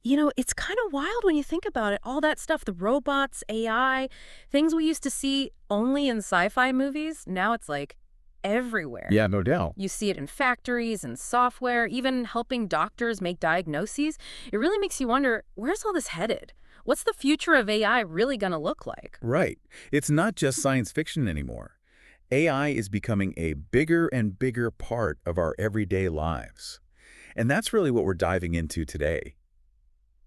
It's kind of wild when you think about it. All that stuff, the robots, AI, things we used to see only in sci-fi movies, now it's like everywhere. Yeah, no doubt. You see it in factories and software, even helping doctors make diagnoses. It really makes you wonder, where's all this headed? What's the future of AI really going to look like? Right. It's not just science fiction anymore. AI is becoming a bigger and bigger part of our everyday lives. And that's really what we're diving into today.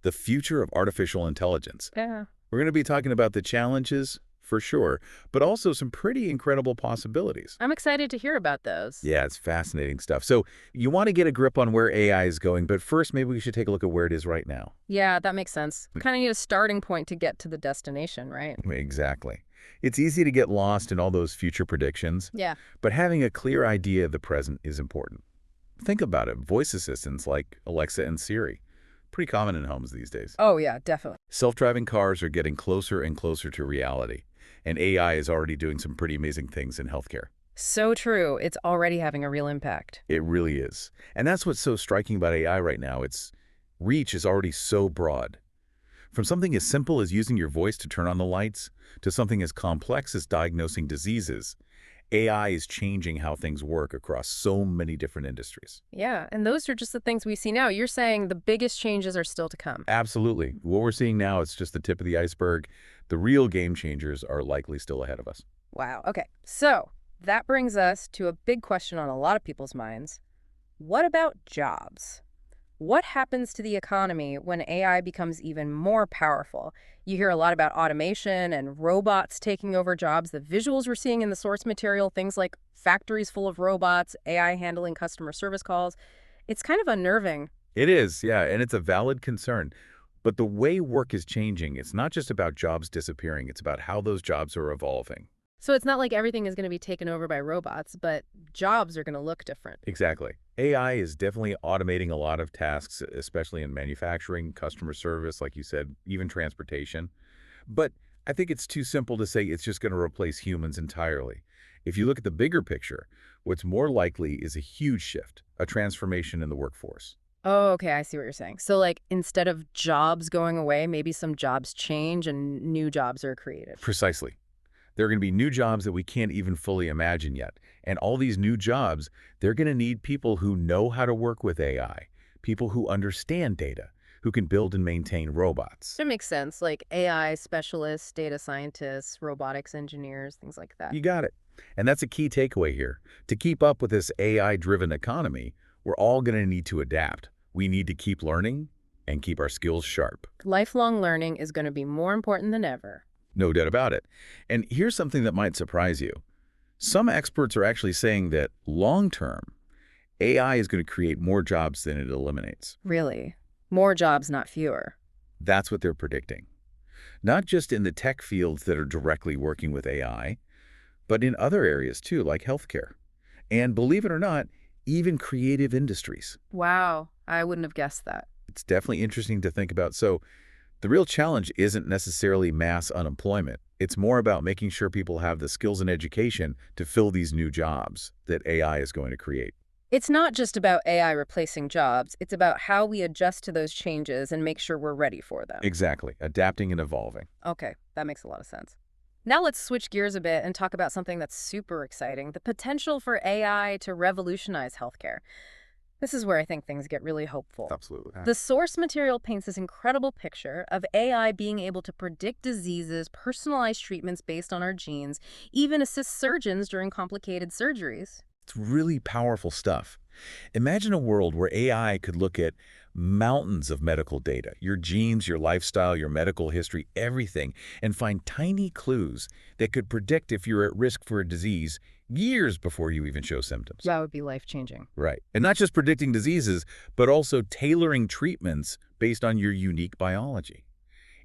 The future of artificial intelligence. Yeah. We're going to be talking about the challenges, for sure, but also some pretty incredible possibilities. I'm excited to hear about those. Yeah, it's fascinating stuff. So you want to get a grip on where AI is going, but first maybe we should take a look at where it is right now. Yeah, that makes sense. Kind of need a starting point to get to the destination, right? Exactly. It's easy to get lost in all those future predictions, Yeah. but having a clear idea of the present is important. Think about it. Voice assistants like Alexa and Siri, pretty common in homes these days. Oh, yeah, definitely. Self-driving cars are getting closer and closer to reality, and AI is already doing some pretty amazing things in healthcare. So true. It's already having a real impact. It really is. And that's what's so striking about AI right now. Its reach is already so broad. From something as simple as using your voice to turn on the lights, to something as complex as diagnosing diseases, AI is changing how things work across so many different industries. Yeah, and those are just the things we see now. You're saying the biggest changes are still to come. Absolutely. What we're seeing now is just the tip of the iceberg. The real game changers are likely still ahead of us. Wow. Okay. So that brings us to a big question on a lot of people's minds. What about jobs? What happens to the economy when AI becomes even more powerful? You hear a lot about automation and robots taking over jobs. The visuals we're seeing in the source material, things like factories full of robots, AI handling customer service calls. It's kind of unnerving. It is, yeah, and it's a valid concern. But the way work is changing, it's not just about jobs disappearing, it's about how those jobs are evolving. So it's not like everything is going to be taken over by robots, but jobs are going to look different. Exactly. AI is definitely automating a lot of tasks, especially in manufacturing, customer service, like you said, even transportation. But I think it's too simple to say it's just going to replace humans entirely. If you look at the bigger picture, what's more likely is a huge shift, a transformation in the workforce. Oh, okay, I see what you're saying. So, like, instead of jobs going away, maybe some jobs change and new jobs are created. Precisely. There are going to be new jobs that we can't even fully imagine yet. And all these new jobs, they're going to need people who know how to work with AI, people who understand data, who can build and maintain robots. That makes sense, like AI specialists, data scientists, robotics engineers, things like that. You got it. And that's a key takeaway here. To keep up with this AI-driven economy, we're all going to need to adapt. We need to keep learning and keep our skills sharp. Lifelong learning is going to be more important than ever. No doubt about it. And here's something that might surprise you. Some experts are actually saying that long-term, AI is going to create more jobs than it eliminates. Really. More jobs, not fewer. That's what they're predicting. Not just in the tech fields that are directly working with AI, but in other areas too, like healthcare. And believe it or not, even creative industries. Wow, I wouldn't have guessed that. It's definitely interesting to think about. So the real challenge isn't necessarily mass unemployment. It's more about making sure people have the skills and education to fill these new jobs that AI is going to create. It's not just about AI replacing jobs. It's about how we adjust to those changes and make sure we're ready for them. Exactly. Adapting and evolving. Okay, that makes a lot of sense. Now let's switch gears a bit and talk about something that's super exciting, the potential for AI to revolutionize healthcare. This is where I think things get really hopeful. Absolutely. The source material paints this incredible picture of AI being able to predict diseases, personalize treatments based on our genes, even assist surgeons during complicated surgeries. It's really powerful stuff. Imagine a world where AI could look at mountains of medical data, your genes, your lifestyle, your medical history, everything, and find tiny clues that could predict if you're at risk for a disease years before you even show symptoms. That would be life-changing. Right. And not just predicting diseases, but also tailoring treatments based on your unique biology.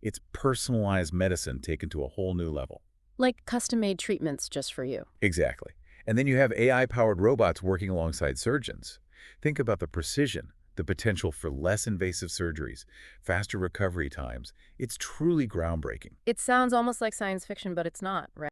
It's personalized medicine taken to a whole new level. Like custom-made treatments just for you. Exactly. And then you have AI-powered robots working alongside surgeons. Think about the precision, the potential for less invasive surgeries, faster recovery times. It's truly groundbreaking. It sounds almost like science fiction, but it's not, right?